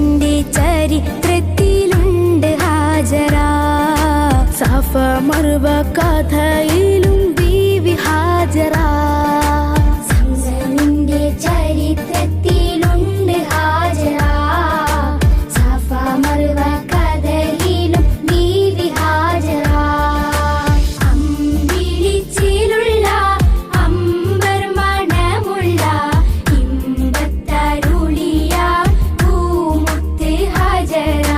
നിന്റെ ചരിത്രത്തിലുണ്ട് ഹാജറ. സഫ മർവ കഥയിലും ബീവി ഹാജറ. സംസമിന്റെ ചരിത്രത്തിലുണ്ട് ഹാജറ. സഫ മർവ കഥയിലും ബീവി ഹാജറ. അമ്പിളിച്ചിലുള്ള അമ്പർ മണമുള്ള ഇമ്പത്തരുളിയ പൂമുത്ത് ഹാജറ.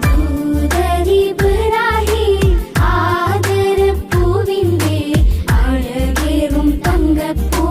ദൂതരിബ്രാഹിം ആദരപ്പൂവിന്റെ അഴകേറും തങ്കപ്പൂ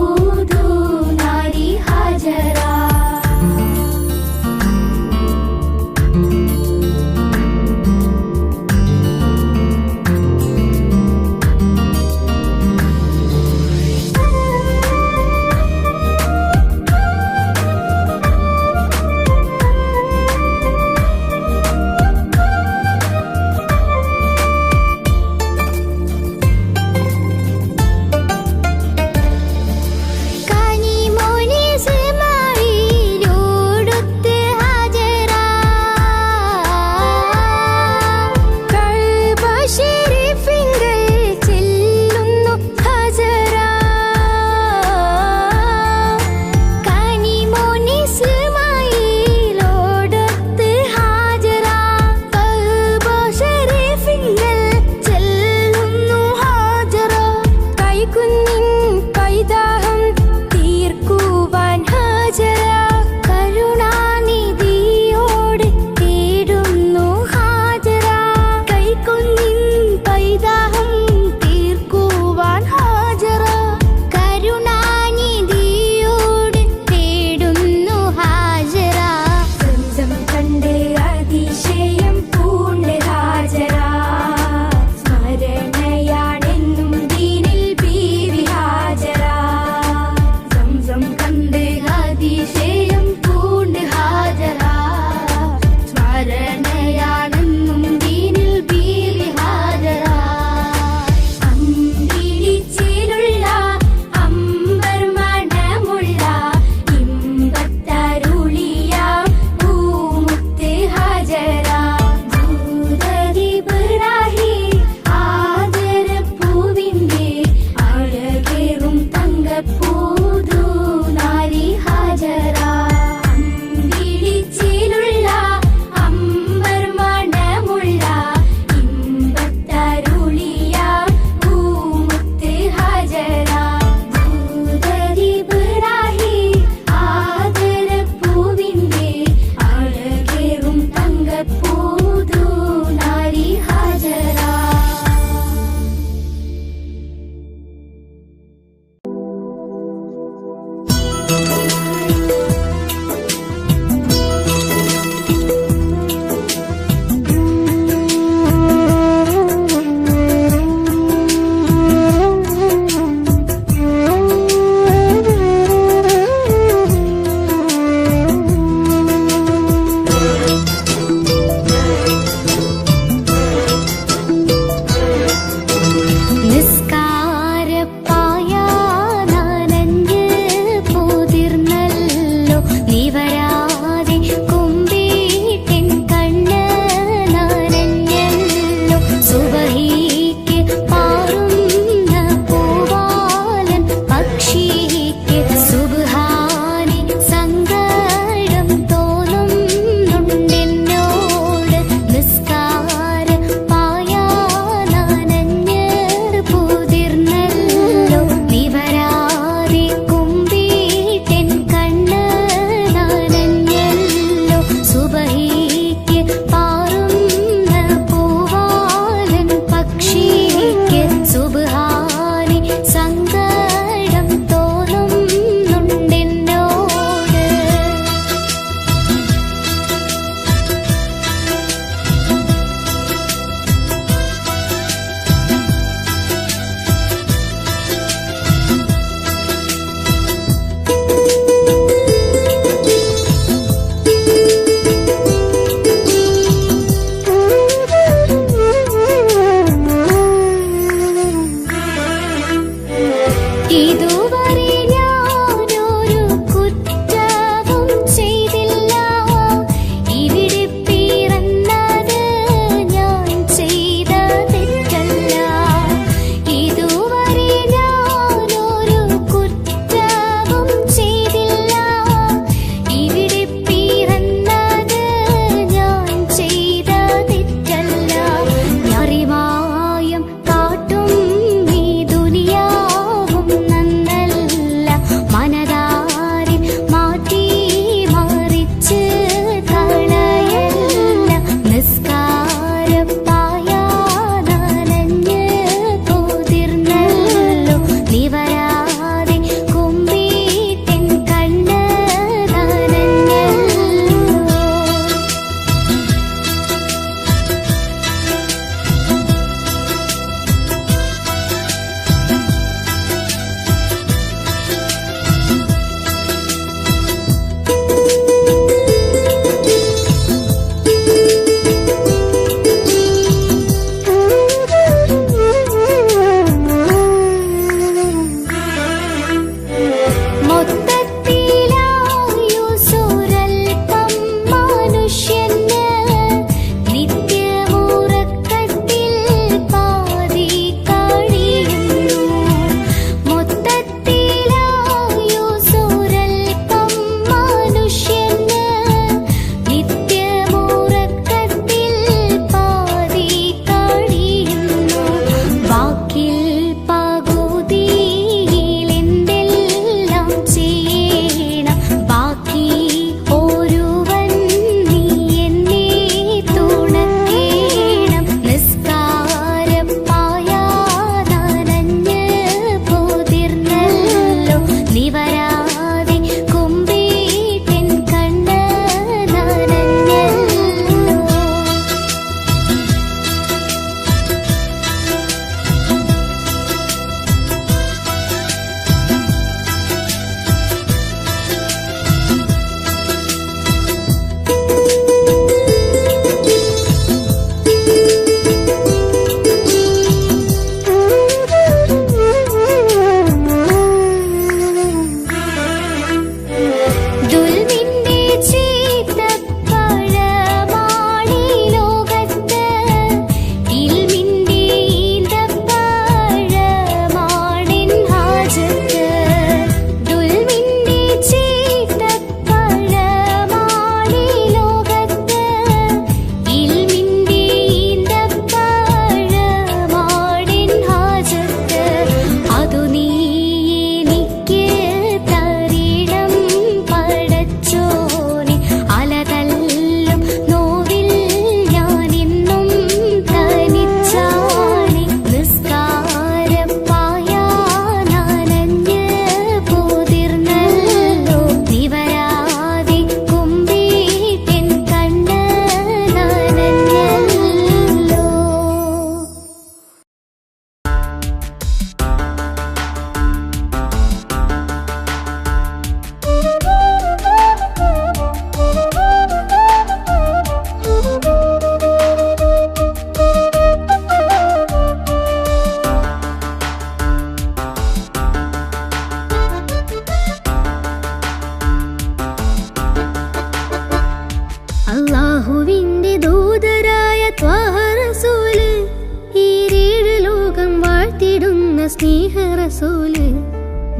സ്നേഹ റസൂല്.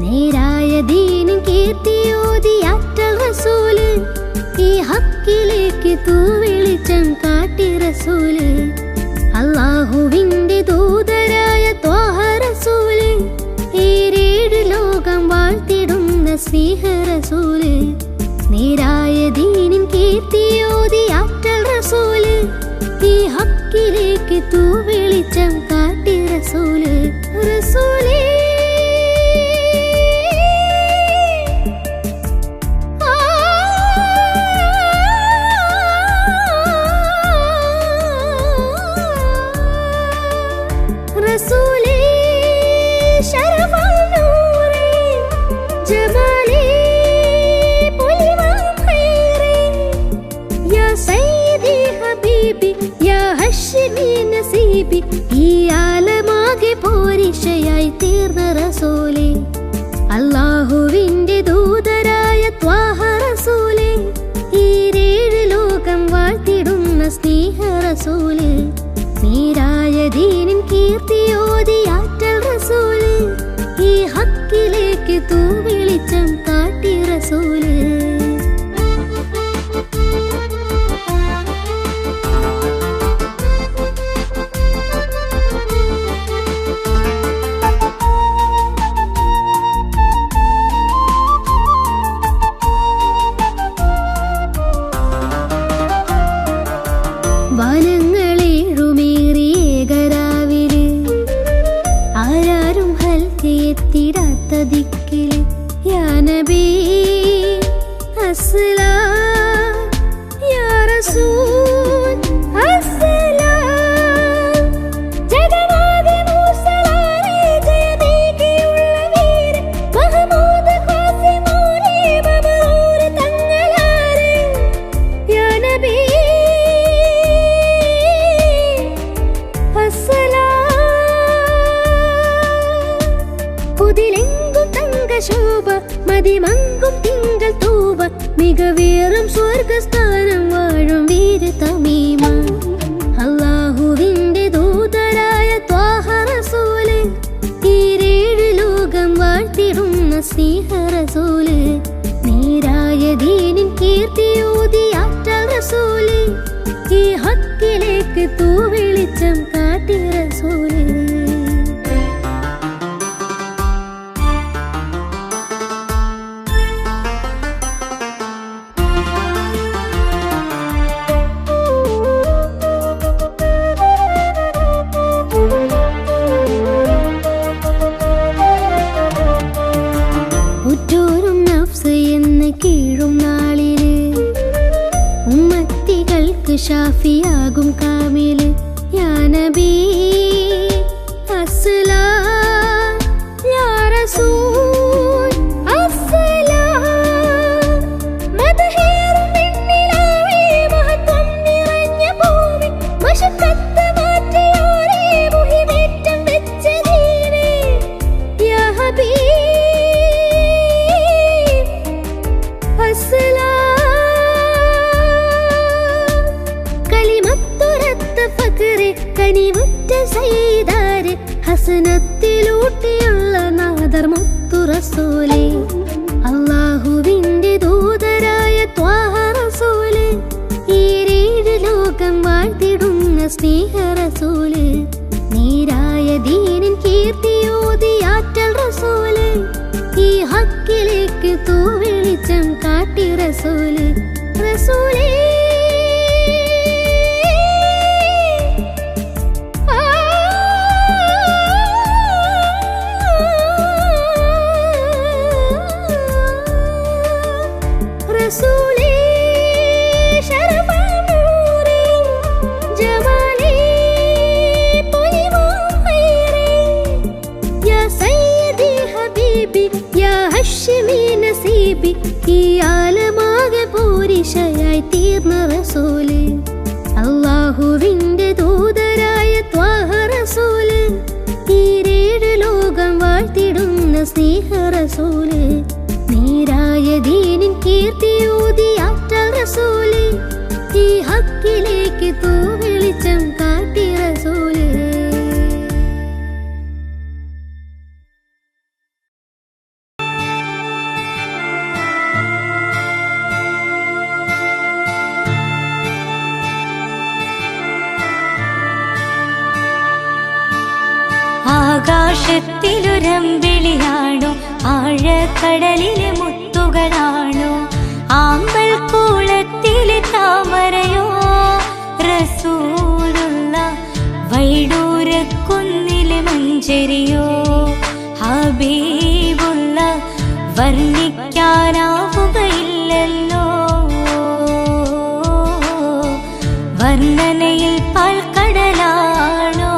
നേരായ ദീനിൻ കീർത്തിയോതി ആറ്റൽ റസൂല്. ഈ ഹക്കിലേക്ക് തൂവെളിച്ചം കാട്ടി റസൂല്. അല്ലാഹുവിന്റെ ദൂതരായ ത്വാഹ റസൂല്. ഏഴ് ലോകം വാഴ്ത്തിടുന്ന സ്നേഹ റസൂല്. നേരായ ദീനിൻ കീർത്തിയോതി ആറ്റൽ റസൂല്. ഈ ഹക്കിലേക്ക് തൂവെളിച്ചം കാട്ടി റസൂല്. റസൂലേ റസൂലേ ശരഫൽ നൂറേ ജമാലേ പുലിവാൻ ഖൈറേ യാ സയ്യിദി ഹബീബി യാ ഹശ്മി നസീബി. ഈ ആലമാകെ പോരിശയായി തീർന്ന റസൂലേ. അല്ലാഹുവിന്റെ ദൂതരായ ത്വാഹ റസൂലേ. ഈ ഏഴ് ലോകം വാഴ്ത്തിടുന്ന സ്നേഹ റസൂല്. നേരായ ദീനിൻ കീർത്തിയോതി ആറ്റൽ റസൂല്. ഈ ഹക്കിലേക്ക് തൂവെളിച്ചം കാട്ടി റസൂല്. വനങ്ങളേഴുമേറിയേകരാവില് ആരാരും ഹൽക്കെത്തിടാത്ത ദിക്കില് യാ നബി അസ്സലാം യാ റസൂൽ അസ്സലാം. ജഗന്നാഥ മൂസലാരേ ജയമേകിയുള്ള വീര മഹമൂദ് ഖാസിമോലേ മബ്റൂർ തങ്ങളാരേ യാ നബി പുതിലെങ്കും തങ്കശോഭ മതിമങ്കും തിങ്കൾ തൂവ മികവേറും സ്വർഗസ്ഥാനം വാഴും വീര തമീമ. അല്ലാഹുവിന്റെ ദൂതരായ ത്വാഹ റസൂല്. ഈ ഏഴ് ലോകം വാഴ്ത്തിടുന്ന സ്നേഹ റസൂല്. നേരായ ദീനിൻ കീർത്തിയോതി ആറ്റൽ റസൂല്. ഈ ഹക്കിലേക്ക് തൂവെളിച്ചം കാട്ടി റസൂല്. ഉറ്റോരും നഫ്സ് എന്ന് കീഴും നാളില് ഉമ്മത്തികൾക്ക് ഷാഫിയാകും കാമില് യാ നബി അസ്സലാം യാ റസൂൽ അസ്സലാം. മദഹേറും വെണ്ണിലാവേ മഹത്വം നിറഞ്ഞ ഭൂമി മശക്കത്ത് മാറ്റിയോരേ മുഹിമേറ്റം വെച്ച ദീനേ യാ ഹബീബ് കലിമത്തുരത്ത ഫഖ്റെ കനിവുറ്റ സയ്യിദാരെ ഹസനത്തിലൂട്ടിയുള്ള നാദർ മുത്തു റസൂലേ. അല്ലാഹുവിന്റെ ദൂതരായ ത്വാഹ റസൂല്. ഈ ഏഴ് ലോകം വാഴ്ത്തിടുന്ന സ്നേഹ റസൂല്. നേരായ ദീനിൻ കീർത്തിയോതി ആറ്റൽ റസൂല്. ഈ ഹക്കിലേക്ക് തൂവെളിച്ചം കാട്ടി റസൂല്. റസൂലേ റസൂലേ ശരഫൽ നൂറേ ജമാലേ പുലിവാൻ ഖൈറേ യാ സയ്യിദി ഹബീബി യാ ഹശ്മി നസീബി. ഈ ആലമാകെ പോരിശയായി തീർന്ന റസൂല്. അല്ലാഹുവിന്റെ ദൂതരായ ത്വാഹ റസൂല്. ഈ ഏഴ് ലോകം വാഴ്ത്തിടുന്ന സ്നേഹ റസൂല്. നേരായ ദീനിൻ കീർത്തിയോതി ആറ്റൽ റസൂല്. ഈ ഹക്കിലേക്ക് തൂവെളിച്ചം കാട്ടി റസൂല്. ആകാശത്തിലൊരമ്പിളിയാണോ ആഴക്കടലിലെ മുത്തുകളാണോ ആമ്പൽ കൂളത്തിലെ താമരയോ റസൂലുള്ള വൈഡൂരക്കുന്നിലെ മഞ്ചരിയോ ഹബീബുള്ള വർണ്ണിക്കാനാവുകയില്ലല്ലോ വർണ്ണനയിൽ പാൽക്കടലാണോ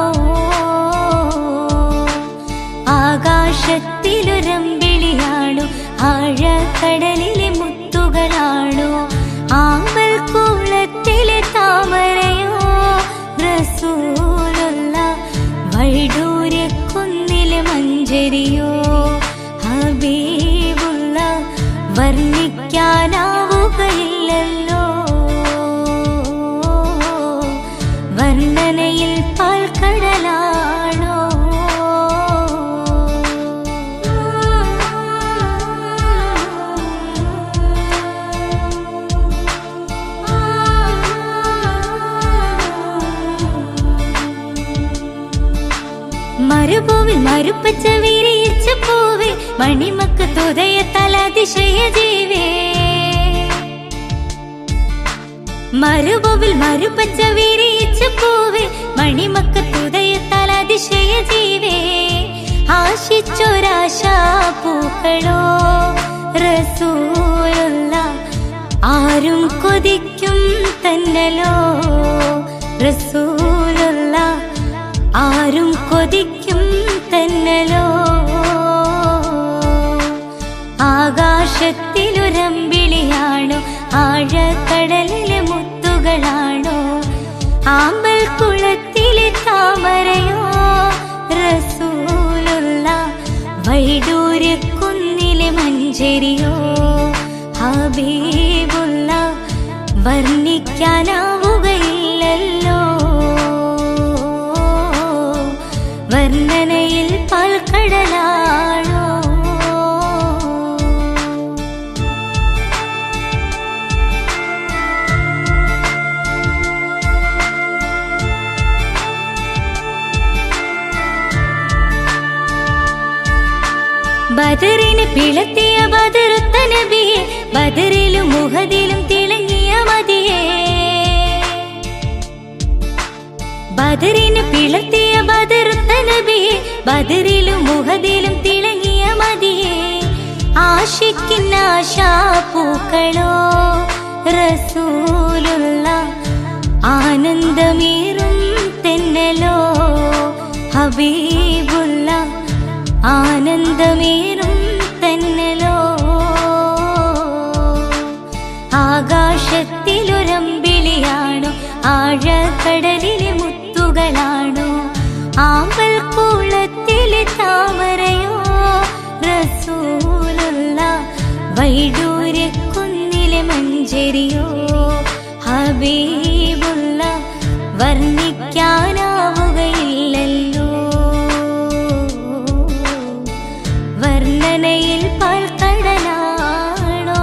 ആകാശത്തിലൊരമ്പിളിയാണോ ആഴക്കടലിലെ മുത്തുകളാണോ ആമ്പൽ കൂളത്തിലെ താമരയോ റസൂലുള്ള വൈഡൂര്യക്കുന്നിലെ മഞ്ചരിയോ ഹബീബുള്ള വർണ്ണിക്കാനാവുകയില്ലല്ലോ വർണ്ണനയിൽ പാൽക്കടലാണോ മരുഭൂവിൽ മരുപ്പച്ച വിരിയിച്ച പൂവേ മണിമക്ക് തുതയത്താൽ അതിശയ ജീവേ മരുഭൂവിൽ മരുപ്പച്ച വിരിയിച്ച പൂവേ മണിമക്ക് തുതയത്താൽ അതിശയ ജീവേ ആശിച്ചൊരാശാ പൂക്കളോ റസൂലുള്ള ആരും കൊതിക്കും തന്നലോ റസൂലുള്ള ആരും കൊതിക്കും തന്നലോ ആകാശത്തിലൊരമ്പിളിയാണോ ആഴക്കടലിലെ മുത്തുകളാണോ ആമ്പൽ കുളത്തിലെ താമരയോ റസൂലുള്ള വൈഡൂര്യക്കുന്നിലെ മഞ്ചരിയോ ഹബീബുള്ള വർണ്ണിക്കാനാവുകയില്ലല്ലോ വർണ്ണനയിൽ പാൽക്കടലാണോ ബദറിന് പിളർത്തിയ ബദറുത്ത നബിയെ ബദറിലും മുഹദിലും തിളങ്ങിയ മതിയെ ബദറിന് പിളർത്തിയ ബദറുത്ത നബിയെ ബദറിലും മുഹദിലും തിളങ്ങിയ മതിയെ ആശിക്കുന്ന ആശാപൂക്കളോ റസൂലുള്ള ആനന്ദമേറും തെന്നലോ ഹബീബുള്ള ആനന്ദമേറും തെന്നലോ ആകാശത്തിലൊരമ്പിളിയാണോ ആഴക്കടലിലെ മുത്തുകളാണോ ആമ്പൽ കൂളത്തിലെ താമരയോ റസൂലുള്ള വൈഡൂര്യക്കുന്നിലെ മഞ്ചരിയോ ഹബീബുള്ള വർണ്ണിക്കാനാവുകയില്ലല്ലോ വർണ്ണനയിൽ പാൽക്കടലാണോ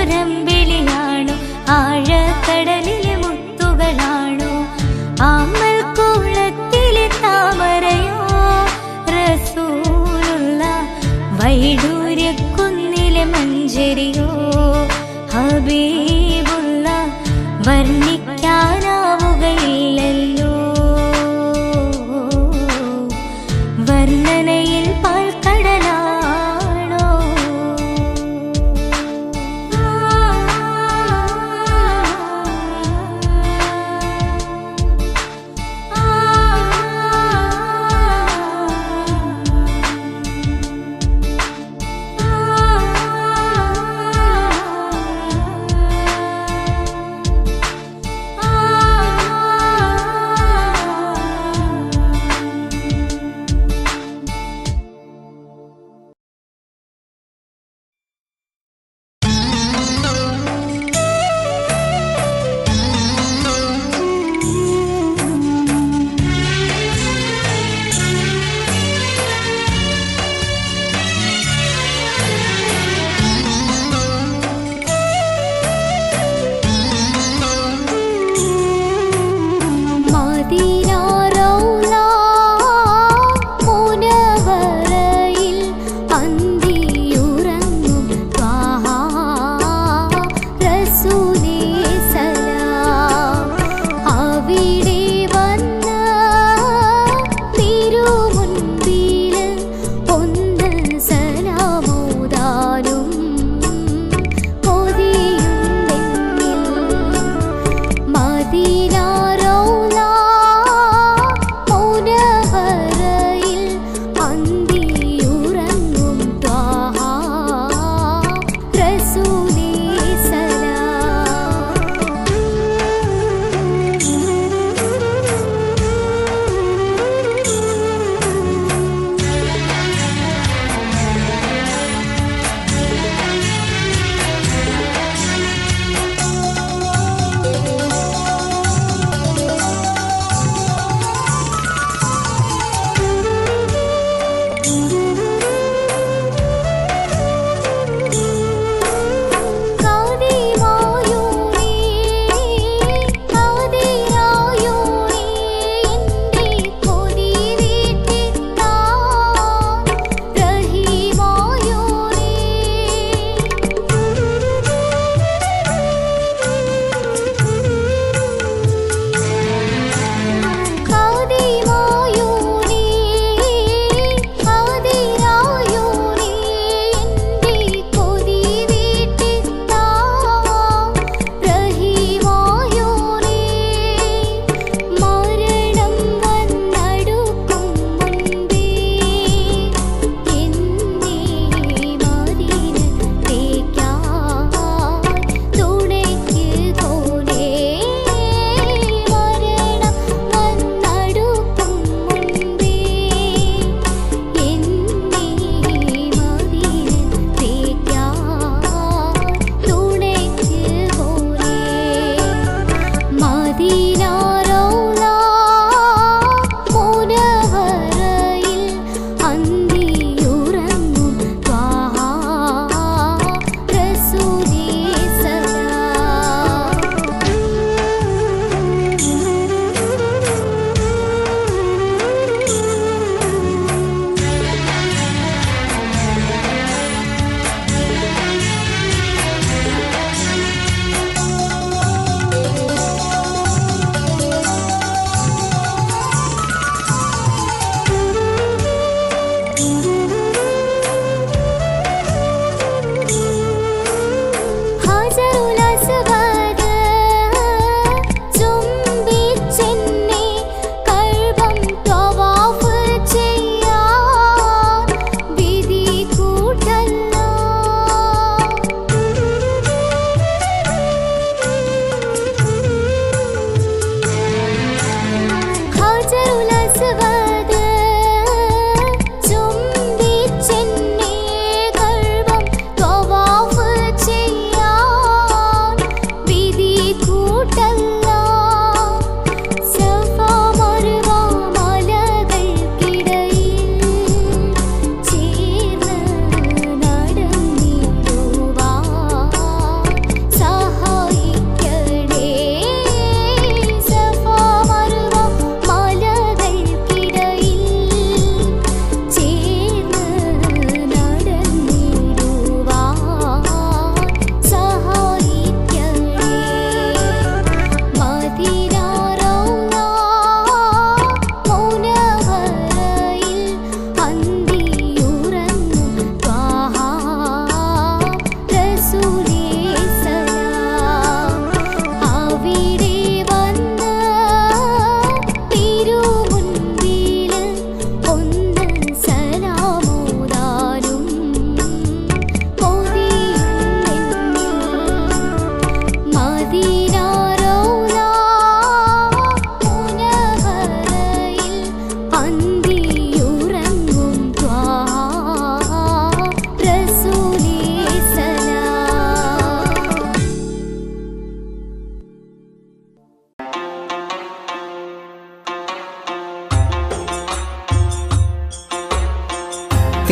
ആകാശത്തിലൊരമ്പിളിയാണോ ആഴക്കടലിലെ മുത്തുകളാണോ ആമ്പൽ കൂളത്തിലെ താമരയോ റസൂലുള്ള വൈഡൂര്യക്കുന്നിലെ മഞ്ചരിയോ ഹബീബുള്ള വർണ്ണിക്കാനാവുകയില്ലല്ലോ വർണ്ണനയിൽ പാൽക്കടലാണോ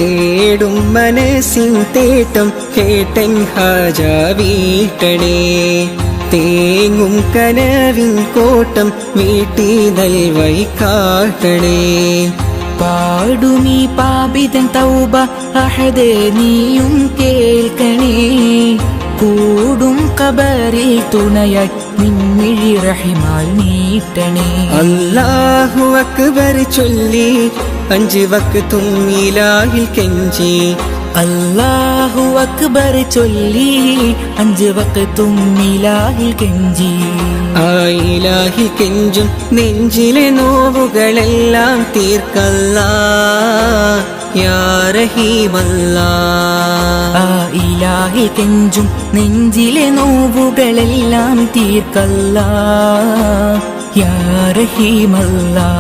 തേടും മനസ്സിൻ തേട്ടം കേട്ടൻ ഹാജ വീട്ടണേ. തേങ്ങും കനവിൻ കോട്ടം വീട്ടി നൽവൈ കാട്ടണേ. പാടുമീ പാപിതൻ തൗബ അഹദേ നീയും കേൾക്കണേ. കൂടും കബറിൽ തുണയായി നിൻമിഴി റഹിമാൽ നീട്ടണേ. അല്ലാഹു അക്ബർ ചൊല്ലി 5 വക്തും ഇലാഹിൽ കെഞ്ചി. അല്ലാഹു അക്ബർ ചൊല്ലി 5 വക്തും ഇലാഹിൽ കെഞ്ചി. ആ ഇലാഹിൽ കെഞ്ചും നെഞ്ചിലെ നോവുകളെല്ലാം തീർക്കല്ലാ യാ റഹീമല്ലാ. ആ ഇലാഹിൽ കെഞ്ചും നെഞ്ചിലെ നോവുകളെല്ലാം തീർക്കല്ലാ യാ റഹീമല്ലാ.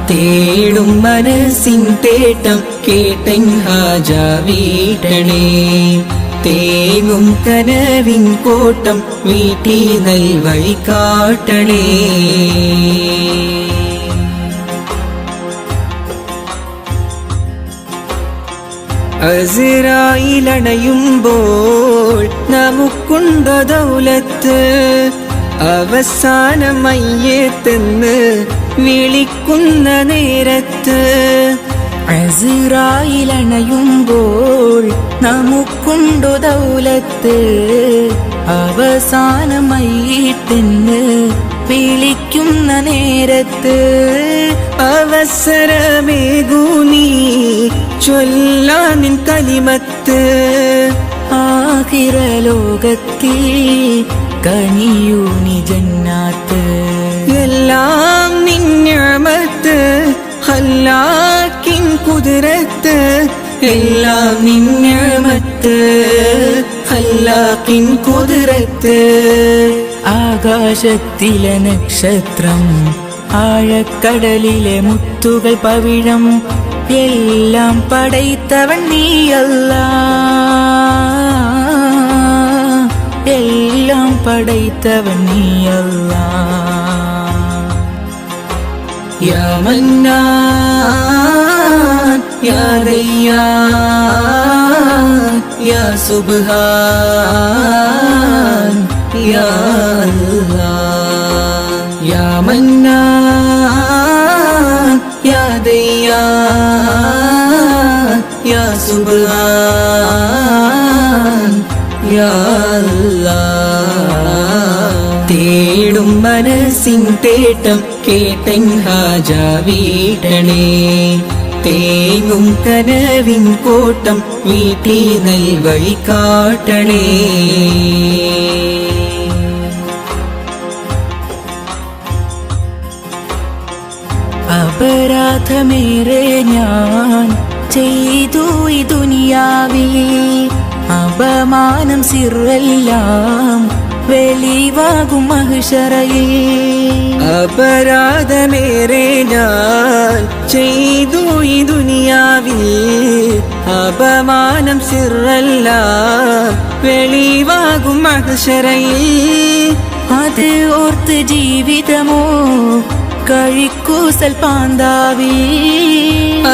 തേടും മനസ്സിൻ തേട്ടം കേട്ടൻ ഹാജ വീട്ടണേ. തേങ്ങും കനവിൻ കോട്ടം വീട്ടി നൽവൈ കാട്ടണേ. അസ്റായിലണയുമ്പോൾ നമുക്കുണ്ടോ ദൗലത്ത്. അവസാനം മയ്യത്തെന്ന് വിളിക്കുന്ന നേരത്ത്. അസ്റായിലണയുമ്പോൾ നമുക്കുണ്ടോ ദൗലത്ത്. അവസാനമായിട്ടെന്ന് വിളിക്കുന്ന നേരത്ത്. അവസരമേകൂ നീ ചൊല്ലാനിൻ കലിമത്ത്. ആഖിറ ലോകത്തിൽ കനിയൂ നീ ജന്നാത്ത്. എല്ലാം നിൻ നിഅമത്ത് ഖല്ലാക്കിൻ കുദ്റത്ത്. എല്ലാം നിൻ നിഅമത്ത് ഖല്ലാക്കിൻ കുദ്റത്ത്. ആകാശത്തിലെ നക്ഷത്രം ആഴക്കടലിലെ മുത്തുകൾ പവിഴം എല്ലാം പടൈത്തവൻ നീയല്ലാ. എല്ലാം പടൈത്തവൻ നീയല്ലാ. യാ മന്നാൻ യാ ദയ്യാൻ യാ സുബ്ഹാൻ യാ അല്ലാഹ്. യാ മന്നാൻ യാ ദയ്യാൻ യാ സുബ്ഹാൻ യാ അല്ലാഹ്. തേടും മനസ്സിൻ തേട്ടം കേട്ടൻ ഹാജ വീട്ടണേ. തേങ്ങും കനവിൻ കോട്ടം വീട്ടി നൽവൈ കാട്ടണേ. അപരാധമേറെ ഞാൻ ചെയ്തു ഈ ദുനിയാവിൽ. അപമാനം സിറെല്ലാം വെളിവാകും മഹ്ശറയിൽ. അപരാധമേറെ ഞാൻ ചെയ്തു ഈ ദുനിയാവിൽ. അപമാനം സിറെല്ലാം വെളിവാകും മഹ്ശറയിൽ. അത് ഓർത്ത് ജീവിതമോ കഴിക്കൂസൽ പാന്താവി.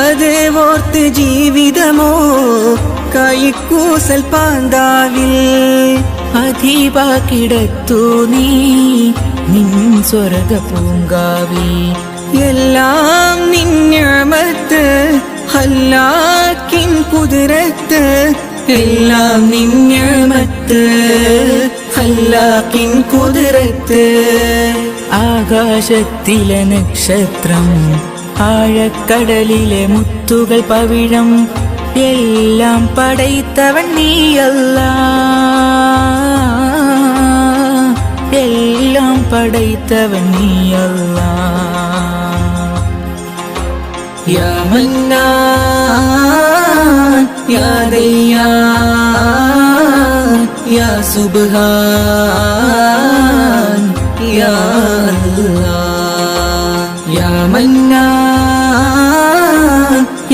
അത് ഓർത്ത് ജീവിതമോ കൈക്കൂസൽ പാന്താവിൽ. അധീപാക്കിടത്തു നീ നിൻ സ്വർഗ പൂങ്കാവി. എല്ലാം നിൻ നിഅമത്ത് ഖല്ലാക്കിൻ കുദ്റത്ത്. എല്ലാം നിൻ നിഅമത്ത് ഖല്ലാക്കിൻ കുദ്റത്ത്. ആകാശത്തിലെ നക്ഷത്രം ആഴക്കടലിലെ മുത്തുകൾ പവിഴം എല്ലാം പടൈത്തവൻ നീയല്ലാ. എല്ലാം പടൈത്തവൻ നീയല്ലാ. യാ മന്നാൻ യാ ദയ്യാൻ യാ സുബ്ഹാൻ യാ അല്ലാഹ്. യാ മന്നാൻ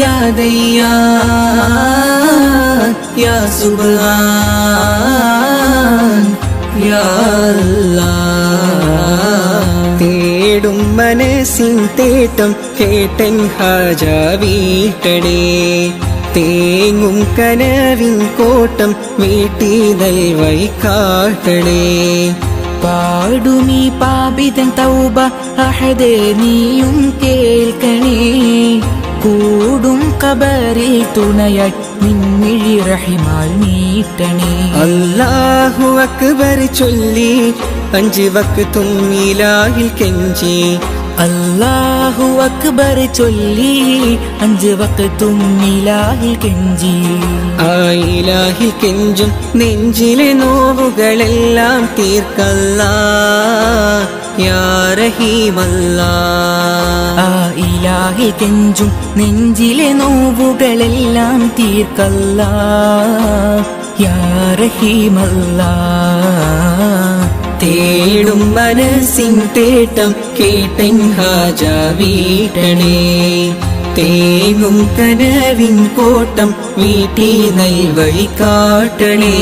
യാ ദയ്യാൻ യാ സുബ്ഹാൻ യാ അല്ലാഹ്. തേടും മനസ്സിൻ തേട്ടം കേട്ടൻ ഹാജ വീട്ടണേ. തേങ്ങും കനവിൻ കോട്ടം വീട്ടി ദൈവൈ കാട്ടണേ. പാടുമീ പാപിതൻ തൗബ അഹദേ നീയും കേൾക്കണേ. കൂടും കബറിൽ തുണയായി നിന്നിഴി റഹിമാൽ നീട്ടണേ. അല്ലാഹു അക്ബർ ചൊല്ലി 5 വക്തും ഇലാഹിൽ കെഞ്ചി. അല്ലാഹു അക്ബർ ചൊല്ലി 5 വക്തും ഇലാഹിൽ കെഞ്ചി. ആ ഇലാഹിൽ കെഞ്ചും നെഞ്ചിലെ നോവുകളെല്ലാം തീർക്കല്ലാ യാ റഹീമല്ലാ. ആ ഇലാഹിൽ കെഞ്ചും നെഞ്ചിലെ നോവുകളെല്ലാം തീർക്കല്ലാ യാ റഹീമല്ലാ. തേടും മനസ്സിൻ തേട്ടം കേട്ടൻ ഹാജ വീട്ടണേ. തേങ്ങും കനവിൻ കോട്ടം വീട്ടി നൽവഴി കാട്ടണേ.